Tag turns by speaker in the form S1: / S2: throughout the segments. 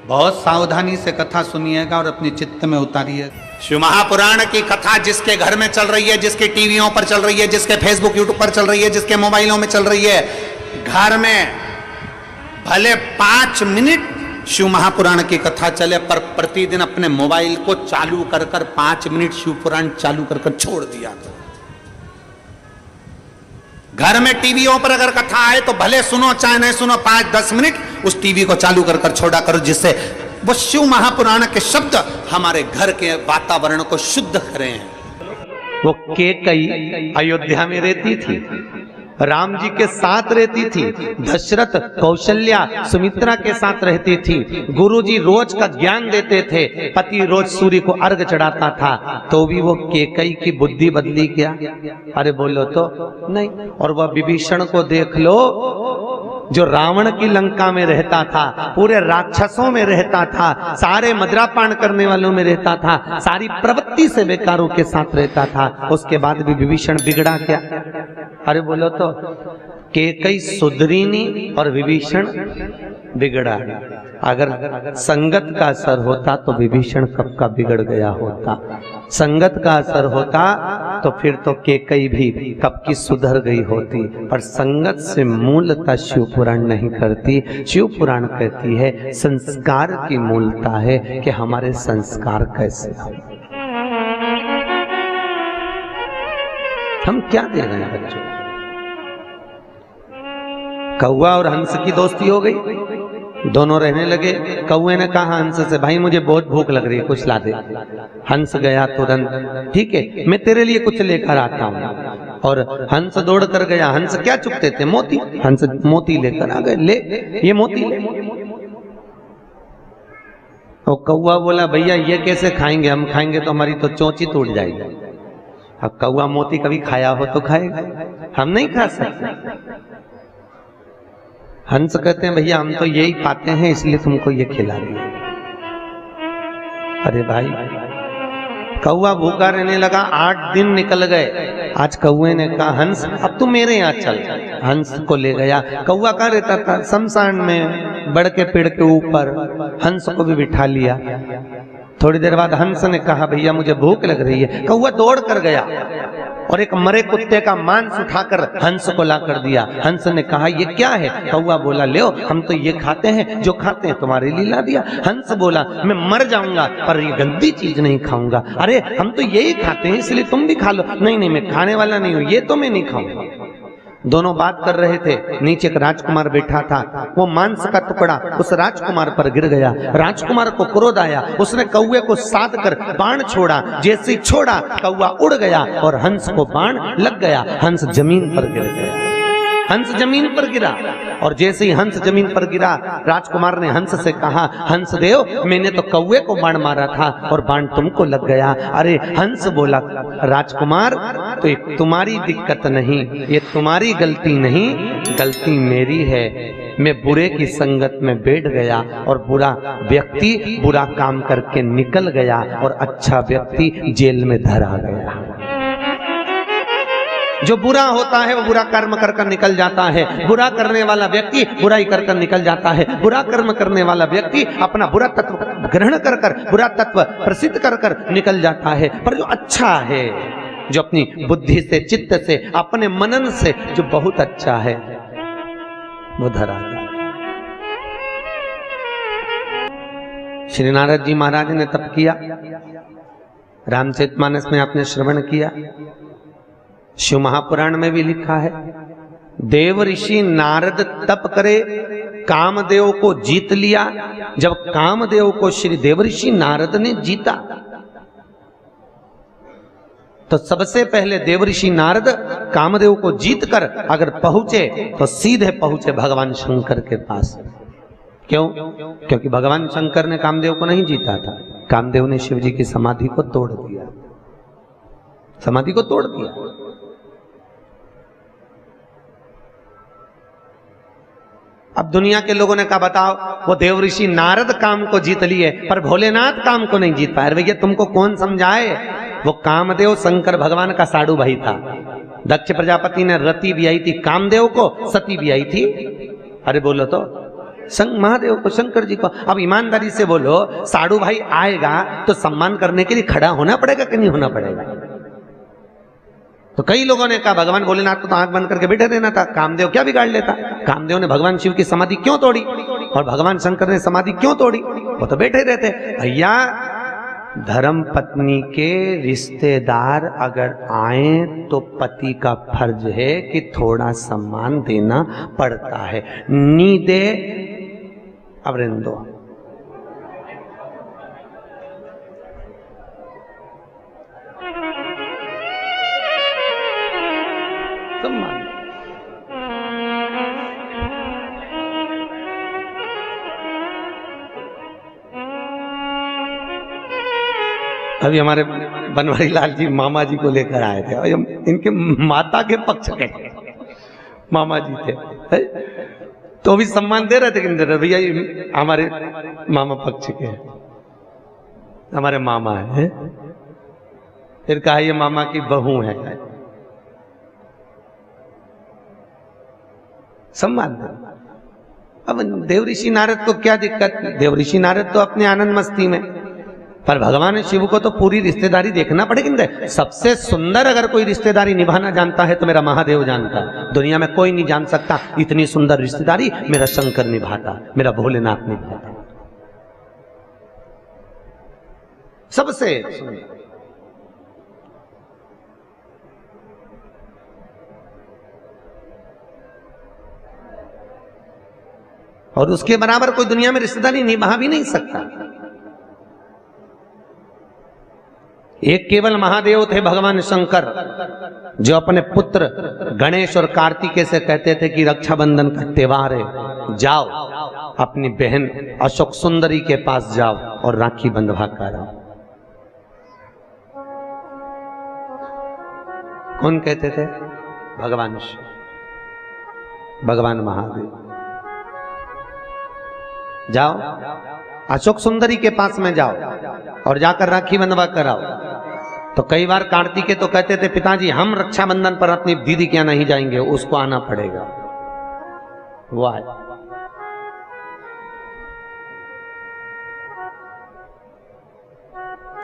S1: बहुत सावधानी से कथा सुनिएगा और अपने चित्त में उतारिएगा।
S2: शिव महापुराण की कथा जिसके घर में चल रही है, जिसके टीवियों पर चल रही है, जिसके फेसबुक यूट्यूब पर चल रही है, जिसके मोबाइलों में चल रही है, घर में भले 5 मिनट शिव महापुराण की कथा चले, पर प्रतिदिन अपने मोबाइल को चालू कर 5 मिनट शिव पुराण चालू कर छोड़ दिया। घर में टीवियों पर अगर कथा आए तो भले सुनो चाहे नहीं सुनो, 5-10 मिनट उस टीवी को चालू कर छोड़ा करो, जिससे वो शिव महापुराण के शब्द हमारे घर के वातावरण को शुद्ध करें।
S3: वो केकई अयोध्या में रहती थी, राम जी के साथ रहती थी, दशरथ कौशल्या सुमित्रा के साथ रहती थी, गुरुजी रोज का ज्ञान देते थे, पति रोज सूर्य को अर्घ चढ़ाता था, तो भी वो केकई की बुद्धि बदली क्या? अरे बोलो तो नहीं। और वह विभीषण को देख लो, जो रावण की लंका में रहता था, पूरे राक्षसों में रहता था, सारे मदिरापान करने वालों में रहता था, सारी प्रवृत्ति से बेकारों के साथ रहता था, उसके बाद भी विभीषण बिगड़ा क्या? अरे बोलो तो केकई सुधरी नहीं और विभीषण बिगड़ा। अगर संगत का असर होता तो विभीषण कब का बिगड़ गया होता, संगत का असर होता तो फिर तो केकई भी कब की सुधर गई होती। पर संगत से मूलता शिव पुराण नहीं करती। शिव पुराण कहती है संस्कार की मूलता है कि हमारे संस्कार कैसे हो, हम क्या दे रहे हैं बच्चों। कौवा और हंस की दोस्ती हो गई, दोनों रहने लगे। कौवे ने कहा हंस से, भाई मुझे बहुत भूख लग रही है, कुछ ला दे। हंस गया तुरंत, ठीक है मैं तेरे लिए कुछ लेकर आता हूँ। और हंस दौड़ कर गया। हंस क्या चुपते थे? मोती। हंस मोती लेकर आ गए, ले ये मोती ले। और कौवा बोला भैया ये कैसे खाएंगे, हम खाएंगे तो हमारी तो चोंच ही टूट जाएगी। अब कौवा मोती कभी खाया हो तो खाएगा, हम नहीं खा सकते। हंस कहते हैं भैया हम तो यही खाते हैं इसलिए तुमको ये खिला दिया। अरे भाई, कौवा भूखा रहने लगा, 8 दिन निकल गए। आज कौवे ने कहा हंस अब तू मेरे यहाँ चल। हंस को ले गया। कौवा कहाँ रहता था? शमशान में, बड़ के पेड़ के ऊपर। हंस को भी बिठा लिया। थोड़ी देर बाद हंस ने कहा भैया मुझे भूख लग रही है। कौवा दौड़ कर गया और एक मरे कुत्ते का मांस उठाकर हंस को ला कर दिया। हंस ने कहा ये क्या है? कौवा बोला ले हम तो ये खाते हैं, जो खाते हैं तुम्हारे लिए ला दिया। हंस बोला मैं मर जाऊंगा पर ये गंदी चीज नहीं खाऊंगा। अरे हम तो यही खाते हैं इसलिए तुम भी खा लो। नहीं नहीं मैं खाने वाला नहीं हूं, ये तो मैं नहीं खाऊंगा। दोनों बात कर रहे थे। नीचे एक राजकुमार बैठा था, वो मांस का टुकड़ा उस राजकुमार पर गिर गया। राजकुमार को क्रोध आया, उसने कौवे को साध कर बाण छोड़ा। जैसे ही छोड़ा कौवा उड़ गया और हंस को बाण लग गया। हंस जमीन पर गिर गया। हंस जमीन पर गिरा और जैसे ही हंस जमीन पर गिरा राजकुमार ने हंस से कहा हंस देव मैंने तो कौवे को बाण मारा था और बाण तुमको लग गया। अरे हंस बोला राजकुमार तो ये तुम्हारी दिक्कत नहीं, ये तुम्हारी गलती नहीं, गलती मेरी है। मैं बुरे की संगत में बैठ गया और बुरा व्यक्ति बुरा काम करके निकल गया और अच्छा व्यक्ति जेल में धरा गया। जो बुरा होता है वो बुरा कर्म कर कर निकल जाता है। बुरा करने वाला व्यक्ति बुराई कर कर निकल जाता है। बुरा कर्म करने वाला व्यक्ति अपना बुरा तत्व ग्रहण कर कर, बुरा तत्व प्रसिद्ध कर कर निकल जाता है। पर जो अच्छा है, जो अपनी बुद्धि से, चित्त से, अपने मनन से जो बहुत अच्छा है वो धरा जाता। श्री नारद जी महाराज ने तप किया, रामचरितमानस में आपने श्रवण किया, शिव महापुराण में भी लिखा है देव ऋषि नारद तप करे कामदेव को जीत लिया। जब कामदेव को श्री देव ऋषि नारद ने जीता तो सबसे पहले देव ऋषि नारद कामदेव को जीत कर अगर पहुंचे तो सीधे पहुंचे भगवान शंकर के पास। क्यों? क्योंकि भगवान शंकर ने कामदेव को नहीं जीता था। कामदेव ने शिव जी की समाधि को तोड़ दिया, समाधि को तोड़ दिया। अब दुनिया के लोगों ने कहा बताओ वो देव ऋषि नारद काम को जीत लिए पर भोलेनाथ काम को नहीं जीत पाए। भैया तुमको कौन समझाए? वो कामदेव शंकर भगवान का साडू भाई था। दक्ष प्रजापति ने रति भी आई थी कामदेव को, सती भी आई थी। अरे बोलो तो महादेव को, शंकर जी को। अब ईमानदारी से बोलो, साड़ू भाई आएगा तो सम्मान करने के लिए खड़ा होना पड़ेगा कि नहीं होना पड़ेगा? तो कई लोगों ने कहा भगवान भोलेनाथ को तो आंख बंद करके बैठे रहना था, कामदेव क्या बिगाड़ लेता? कामदेव ने भगवान शिव की समाधि क्यों तोड़ी और भगवान शंकर ने समाधि क्यों तोड़ी? वो तो बैठे रहते। भैया, धर्म पत्नी के रिश्तेदार अगर आए तो पति का फर्ज है कि थोड़ा सम्मान देना पड़ता है। नी दे अब रेंदो। सम्मान। अभी हमारे बनवारी लाल जी मामा जी को लेकर आए थे और इनके माता के पक्ष के मामा जी थे, तो अभी सम्मान दे रहे थे कि नहीं दे रहे? भैया ये हमारे मामा पक्ष के हैं, हमारे मामा है। फिर कहा ये मामा की बहू है, सम्मान दे। अब देव ऋषि नारद को क्या दिक्कत? देव ऋषि नारद तो अपने आनंद मस्ती में, पर भगवान शिव को तो पूरी रिश्तेदारी देखना पड़ेगी ना। सबसे सुंदर अगर कोई रिश्तेदारी निभाना जानता है तो मेरा महादेव जानता है। दुनिया में कोई नहीं जान सकता इतनी सुंदर रिश्तेदारी मेरा शंकर निभाता, मेरा भोलेनाथ निभाता, सबसे सुंदर। और उसके बराबर कोई दुनिया में रिश्तेदारी निभा भी नहीं सकता। एक केवल महादेव थे भगवान शंकर, जो अपने पुत्र गणेश और कार्तिकेय से कहते थे कि रक्षाबंधन का त्योहार है, जाओ अपनी बहन अशोक सुंदरी के पास जाओ और राखी बंधवा कर आओ। कौन कहते थे? भगवान शिव, भगवान महादेव। जाओ अशोक सुंदरी के पास में जाओ और जाकर राखी बंधवा कराओ। तो कई बार कार्तिकेय तो कहते थे पिताजी हम रक्षाबंधन पर अपनी दीदी के यहाँ नहीं जाएंगे, उसको आना पड़ेगा। वो आए।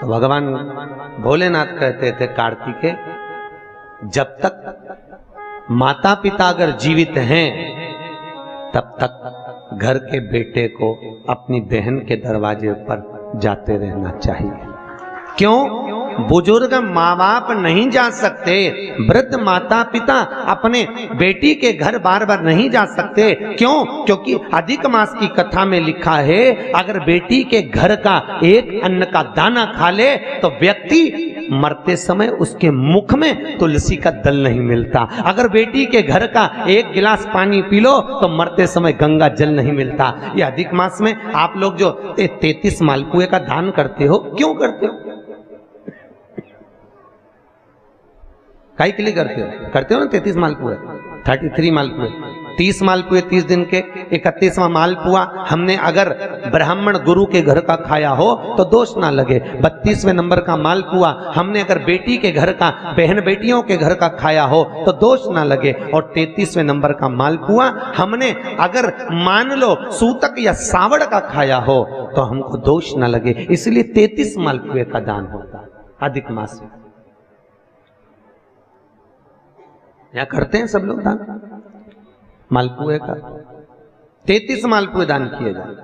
S3: तो भगवान भोलेनाथ कहते थे कार्तिकेय, जब तक माता पिता अगर जीवित हैं तब तक घर के बेटे को अपनी बहन के दरवाजे पर जाते रहना चाहिए। क्यों? बुजुर्ग माँ बाप नहीं जा सकते, वृद्ध माता पिता अपने बेटी के घर बार बार नहीं जा सकते। क्यों? क्योंकि अधिक मास की कथा में लिखा है अगर बेटी के घर का एक अन्न का दाना खा ले तो व्यक्ति मरते समय उसके मुख में तुलसी का दल नहीं मिलता। अगर बेटी के घर का एक गिलास पानी पी लो तो मरते समय गंगा जल नहीं मिलता। ये अधिक मास में आप लोग जो 33 मालपुए का दान करते हो, क्यों करते हो? काहे के लिए करते हो? करते हो ना 33 मालपुए, 33 मालपुए, 30 मालपुए 30 दिन के, 31वां मालपुआ हमने अगर ब्राह्मण गुरु के घर का खाया हो तो दोष ना लगे। 32वें नंबर का मालपुआ हमने अगर बेटी के घर का, बहन बेटियों के घर का खाया हो तो दोष ना लगे। और 33वें नंबर का मालपुआ हमने अगर मान लो सूतक या सावड़ का खाया हो तो हमको दोष ना लगे। इसलिए 33 मालपुए का दान होता अधिक मास में। या करते हैं सब लोग दान मालपुए का। 33 मालपुए दान किए जाए।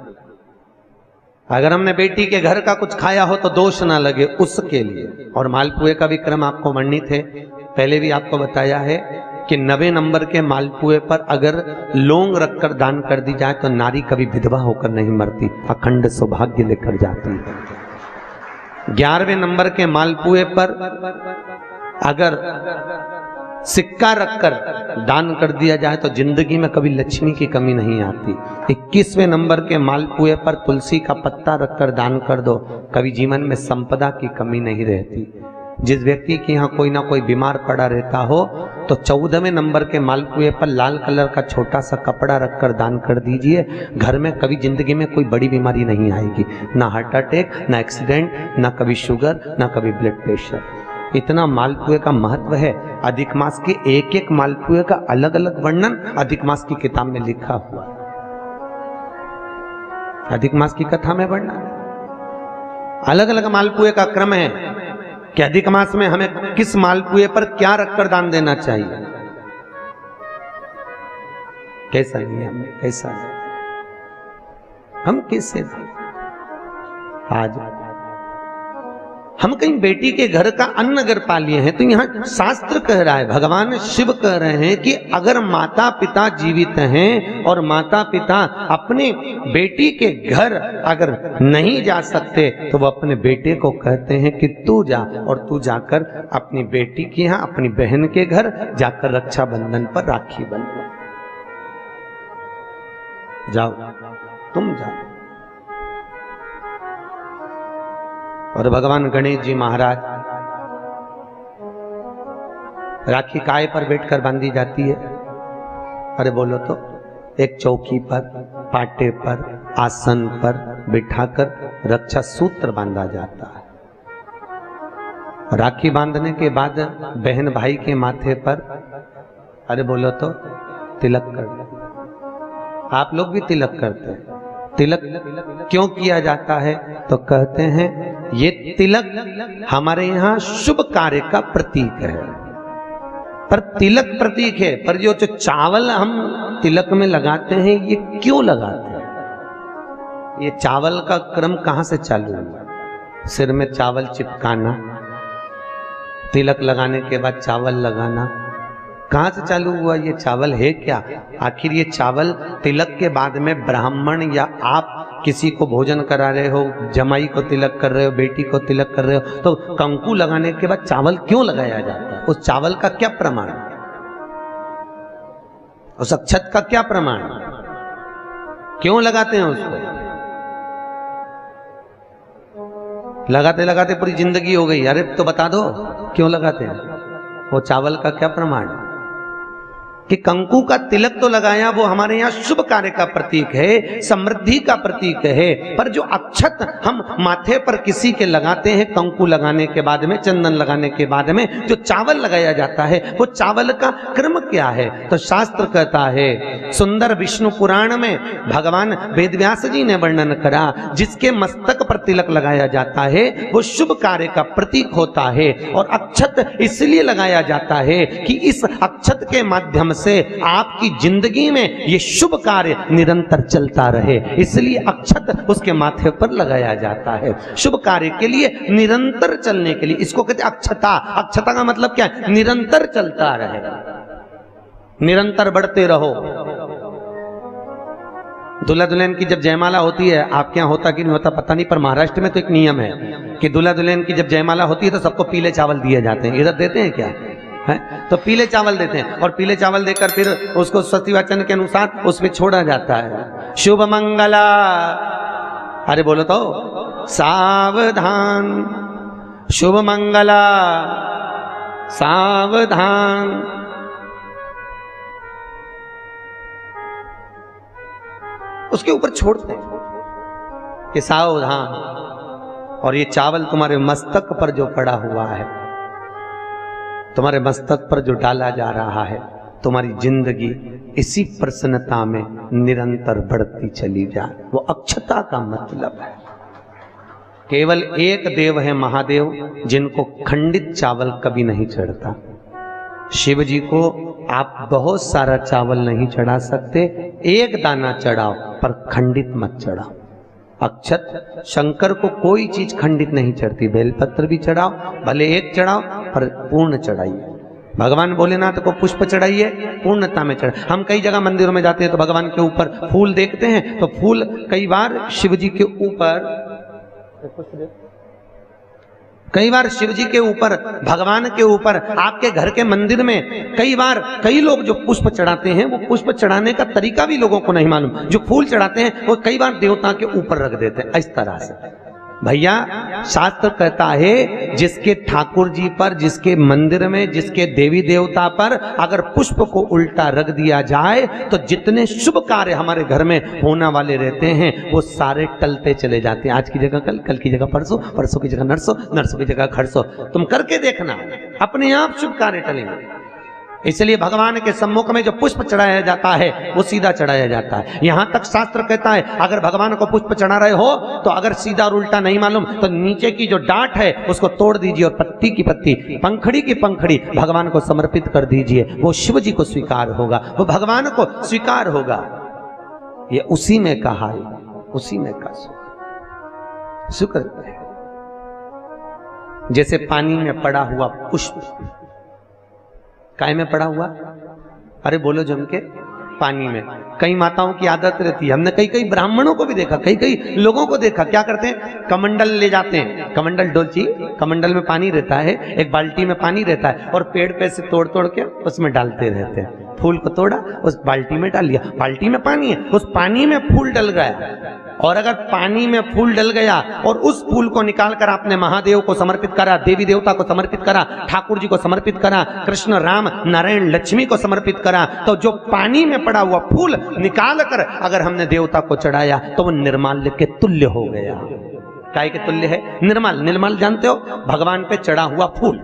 S3: अगर हमने बेटी के घर का कुछ खाया हो तो दोष ना लगे उसके लिए। और मालपुए का भी क्रम आपको वर्णित है, पहले भी आपको बताया है कि 90 नंबर के मालपुए पर अगर लौंग रखकर दान कर दी जाए तो नारी कभी विधवा होकर नहीं मरती, अखंड सौभाग्य लेकर जाती है। 11वें नंबर के मालपुए पर अगर सिक्का रखकर दान कर दिया जाए तो जिंदगी में कभी लक्ष्मी की कमी नहीं आती। 21वें नंबर के मालपुए पर तुलसी का पत्ता रखकर दान कर दो, कभी जीवन में संपदा की कमी नहीं रहती। जिस व्यक्ति के यहाँ कोई ना कोई बीमार पड़ा रहता हो तो 14वें नंबर के मालपुए पर लाल कलर का छोटा सा कपड़ा रखकर दान कर दीजिए। घर में कभी जिंदगी में कोई बड़ी बीमारी नहीं आएगी, ना हार्ट अटैक, ना एक्सीडेंट, ना कभी शुगर, ना कभी ब्लड प्रेशर। इतना मालपुए का महत्व है। अधिक मास के एक एक मालपुए का अलग अलग वर्णन अधिक मास की किताब में लिखा हुआ। अधिक मास की कथा में बढ़ना। अलग अलग मालपुए का क्रम है कि अधिक मास में हमें किस मालपुए पर क्या रखकर दान देना चाहिए, कैसा नियम है, कैसा हम कैसे आज हम कहीं बेटी के घर का अन्न अगर पा लिए हैं तो यहां शास्त्र कह रहा है, भगवान शिव कह रहे हैं कि अगर माता पिता जीवित हैं और माता पिता अपने बेटी के घर अगर नहीं जा सकते तो वो अपने बेटे को कहते हैं कि तू जा, और तू जाकर अपनी बेटी के यहां अपनी बहन के घर जाकर रक्षाबंधन पर राखी बंधो, जाओ तुम जाओ। और भगवान गणेश जी महाराज राखी काय पर बैठकर बांधी जाती है? अरे बोलो तो, एक चौकी पर, पाटे पर, आसन पर बिठाकर रक्षा सूत्र बांधा जाता है। राखी बांधने के बाद बहन भाई के माथे पर, अरे बोलो तो, तिलक कर दो। आप लोग भी तिलक करते हैं। तिलक क्यों किया जाता है? तो कहते हैं ये तिलक हमारे यहाँ शुभ कार्य का प्रतीक है। पर तिलक प्रतीक है, पर जो चावल हम तिलक में लगाते हैं ये क्यों लगाते हैं? ये चावल का क्रम कहां से चालू हुआ? सिर में चावल चिपकाना, तिलक लगाने के बाद चावल लगाना, कहां से चालू हुआ? ये चावल है क्या? आखिर ये चावल तिलक के बाद में ब्राह्मण या आप किसी को भोजन करा रहे हो, जमाई को तिलक कर रहे हो, बेटी को तिलक कर रहे हो, तो कंकु लगाने के बाद चावल क्यों लगाया जाता है? उस चावल का क्या प्रमाण? उस अक्षत का क्या प्रमाण? क्यों लगाते हैं उसको? लगाते लगाते पूरी जिंदगी हो गई, अरे तो बता दो क्यों लगाते हैं? वो चावल का क्या प्रमाण है? कि कंकु का तिलक तो लगाया, वो हमारे यहाँ शुभ कार्य का प्रतीक है, समृद्धि का प्रतीक है। पर जो अक्षत हम माथे पर किसी के लगाते हैं, कंकु लगाने के बाद में, चंदन लगाने के बाद में जो चावल लगाया जाता है, वो चावल का क्रम क्या है? तो शास्त्र कहता है, सुंदर विष्णु पुराण में भगवान वेदव्यास जी ने वर्णन करा, जिसके मस्तक पर तिलक लगाया जाता है वो शुभ कार्य का प्रतीक होता है। और अक्षत इसलिए लगाया जाता है कि इस अक्षत के माध्यम से आपकी जिंदगी में ये शुभ कार्य निरंतर चलता रहे, इसलिए अक्षत उसके माथे पर लगाया जाता है। शुभ कार्य के लिए, निरंतर चलने के लिए, इसको कहते हैं अक्षता। अक्षता का मतलब क्या है? निरंतर चलता रहे, निरंतर बढ़ते रहो। दूल्हा दुल्हन की जब जयमाला होती है, आपके यहाँ होता कि नहीं होता पता नहीं, पर महाराष्ट्र में तो एक नियम है कि दूल्हा दुल्हन की जब जयमाला होती है तो सबको पीले चावल दिए जाते हैं। इधर देते हैं क्या है? तो पीले चावल देते हैं, और पीले चावल देकर फिर उसको सतीवचन के अनुसार उसमें छोड़ा जाता है। शुभ मंगला, अरे बोलो तो, सावधान, शुभ मंगला सावधान। उसके ऊपर छोड़ते हैं कि सावधान। और ये चावल तुम्हारे मस्तक पर जो पड़ा हुआ है, तुम्हारे मस्तक पर जो डाला जा रहा है, तुम्हारी जिंदगी इसी प्रसन्नता में निरंतर बढ़ती चली जाए। वो अक्षता का मतलब है। केवल एक देव है महादेव, जिनको खंडित चावल कभी नहीं चढ़ता। शिव जी को आप बहुत सारा चावल नहीं चढ़ा सकते, एक दाना चढ़ाओ, पर खंडित मत चढ़ाओ। अक्षत, शंकर को कोई चीज खंडित नहीं चढ़ती। बेलपत्र भी चढ़ाओ, भले एक चढ़ाओ, पर पूर्ण चढ़ाइए। भगवान भोलेनाथ को पुष्प चढ़ाइए, पूर्णता में चढ़ाइए। हम कई जगह मंदिरों में जाते हैं तो भगवान के ऊपर फूल देखते हैं, तो फूल कई बार शिव जी के ऊपर, कई बार शिव जी के ऊपर, भगवान के ऊपर, आपके घर के मंदिर में कई बार कई लोग जो पुष्प चढ़ाते हैं, वो पुष्प चढ़ाने का तरीका भी लोगों को नहीं मालूम। जो फूल चढ़ाते हैं वो कई बार देवता के ऊपर रख देते हैं, इस तरह से। भैया, शास्त्र कहता है जिसके ठाकुर जी पर, जिसके मंदिर में, जिसके देवी देवता पर अगर पुष्प को उल्टा रख दिया जाए तो जितने शुभ कार्य हमारे घर में होने वाले रहते हैं वो सारे टलते चले जाते हैं। आज की जगह कल, कल की जगह परसों, परसों की जगह नरसों, नरसों की जगह खरसों। तुम करके देखना, अपने आप शुभ कार्य टलेंगे। इसलिए भगवान के सम्मुख में जो पुष्प चढ़ाया जाता है वो सीधा चढ़ाया जाता है। यहां तक शास्त्र कहता है अगर भगवान को पुष्प चढ़ा रहे हो तो अगर सीधा और उल्टा नहीं मालूम तो नीचे की जो डांट है उसको तोड़ दीजिए और पत्ती की पत्ती, पंखड़ी की पंखड़ी भगवान को समर्पित कर दीजिए। वो शिव जी को स्वीकार होगा, वो भगवान को स्वीकार होगा। ये उसी में कहा है, उसी में का शुक्र है। जैसे पानी में पड़ा हुआ पुष्प, काय में पड़ा हुआ, अरे बोलो जम के, पानी में। कई माताओं की आदत रहती है, हमने कई कई ब्राह्मणों को भी देखा, कई कई लोगों को देखा, क्या करते हैं, कमंडल ले जाते हैं, कमंडल डोलची, कमंडल में पानी रहता है, एक बाल्टी में पानी रहता है और पेड़ पे से तोड़ तोड़ के उसमें डालते रहते हैं। फूल को तोड़ा, उस बाल्टी में डाल दिया, बाल्टी में पानी है, उस पानी में फूल डल गया। और अगर पानी में फूल डल गया और उस फूल को निकालकर आपने महादेव को समर्पित करा, देवी देवता को समर्पित करा, ठाकुर जी को समर्पित करा, कृष्ण राम नारायण लक्ष्मी को समर्पित करा, तो जो पानी में पड़ा हुआ फूल निकालकर अगर हमने देवता को चढ़ाया तो वो निर्माल्य के तुल्य हो गया। काय के तुल्य है? निर्मल। निर्मल जानते हो, भगवान पे चढ़ा हुआ फूल,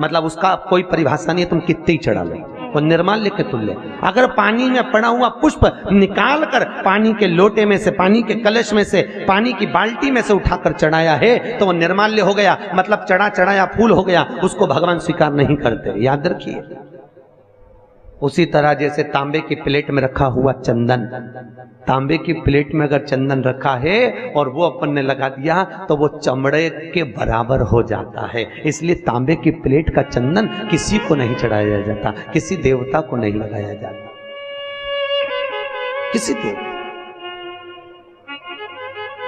S3: मतलब उसका कोई परिभाषा नहीं है, तुम कितने ही चढ़ा लो, वो निर्माल्य के तुल्य। अगर पानी में पड़ा हुआ पुष्प निकाल कर पानी के लोटे में से, पानी के कलश में से, पानी की बाल्टी में से उठाकर चढ़ाया है तो वो निर्माल्य हो गया, मतलब चढ़ाया फूल हो गया, उसको भगवान स्वीकार नहीं करते, याद रखिए। उसी तरह जैसे तांबे की प्लेट में रखा हुआ चंदन, तांबे की प्लेट में अगर चंदन रखा है और वो अपन ने लगा दिया तो वो चमड़े के बराबर हो जाता है। इसलिए तांबे की प्लेट का चंदन किसी को नहीं चढ़ाया जाता, किसी देवता को नहीं लगाया जाता, किसी देवता,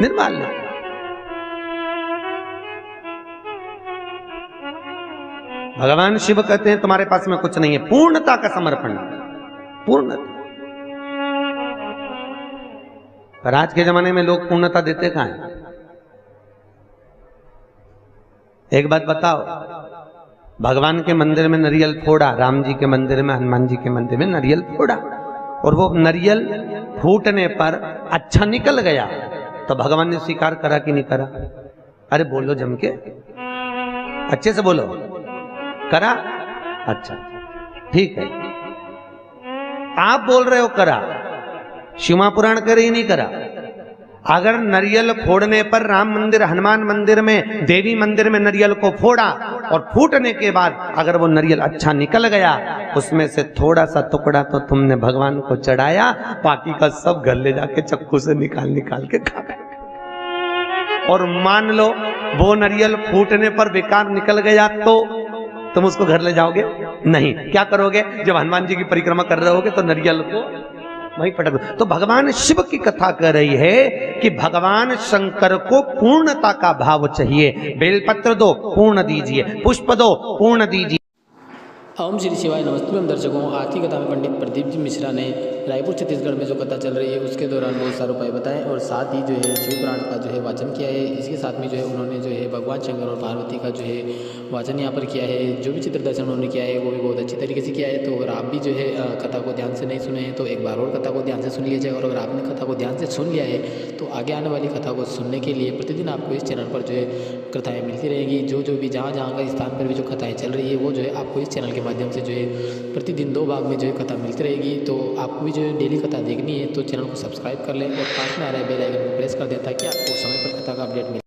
S3: निर्माल्य। भगवान शिव कहते हैं तुम्हारे पास में कुछ नहीं है, पूर्णता का समर्पण, पूर्णता। पर आज के जमाने में लोग पूर्णता देते कहां हैं? एक बात बताओ, भगवान के मंदिर में नारियल फोड़ा, राम जी के मंदिर में, हनुमान जी के मंदिर में नारियल फोड़ा, और वो नारियल फूटने पर अच्छा निकल गया तो भगवान ने स्वीकार करा कि नहीं करा? अरे बोलो जम के, अच्छे से बोलो, करा? अच्छा ठीक है, आप बोल रहे हो करा, शिवा पुराण करे ही नहीं करा। अगर नारियल फोड़ने पर राम मंदिर, हनुमान मंदिर में, देवी मंदिर में नारियल को फोड़ा और फूटने के बाद अगर वो नारियल अच्छा निकल गया, उसमें से थोड़ा सा टुकड़ा तो तुमने भगवान को चढ़ाया, बाकी का सब घर ले जाके चक्कू से निकाल निकाल के खा गए। और मान लो वो नारियल फूटने पर बेकार निकल गया तो तुम उसको घर ले जाओगे? नहीं। क्या करोगे? जब हनुमान जी की परिक्रमा कर रहे होगे तो नारियल को वहीं पटक दो। तो भगवान शिव की कथा कर रही है कि भगवान शंकर को पूर्णता का भाव चाहिए। बेलपत्र दो, पूर्ण दीजिए, पुष्प दो, पूर्ण दीजिए।
S4: ओम श्री शिवाय नमस्ते दर्शकों, आज की कथा में पंडित प्रदीप जी मिश्रा ने रायपुर छत्तीसगढ़ में जो कथा चल रही है उसके दौरान बहुत सारे उपाय बताए और साथ ही जो है शिव पुराण का जो है वाचन किया है। इसके साथ में जो है उन्होंने जो है भगवान शंकर और पार्वती का जो है वाचन यहाँ पर किया है। जो भी चित्र दर्शन उन्होंने किया है वो भी बहुत अच्छी तरीके से किया है। तो अगर आप भी जो है कथा को ध्यान से नहीं सुने हैं तो एक बार और कथा को ध्यान से सुन लीजिए, और अगर आपने कथा को ध्यान से सुन लिया है तो आगे आने वाली कथा को सुनने के लिए प्रतिदिन आपको इस चैनल पर जो है कथाएँ मिलती रहेंगी। जो भी जहाँ का स्थान पर भी जो कथाएँ चल रही है वो जो है आपको इस चैनल के माध्यम से जो है प्रतिदिन 2 भाग में जो है कथा मिलती रहेगी। तो आपको भी जो है डेली कथा देखनी है तो चैनल को सब्सक्राइब कर लें और पास में आ रहा है बेल आइकन को प्रेस कर दें ताकि आपको समय पर कथा का अपडेट मिले।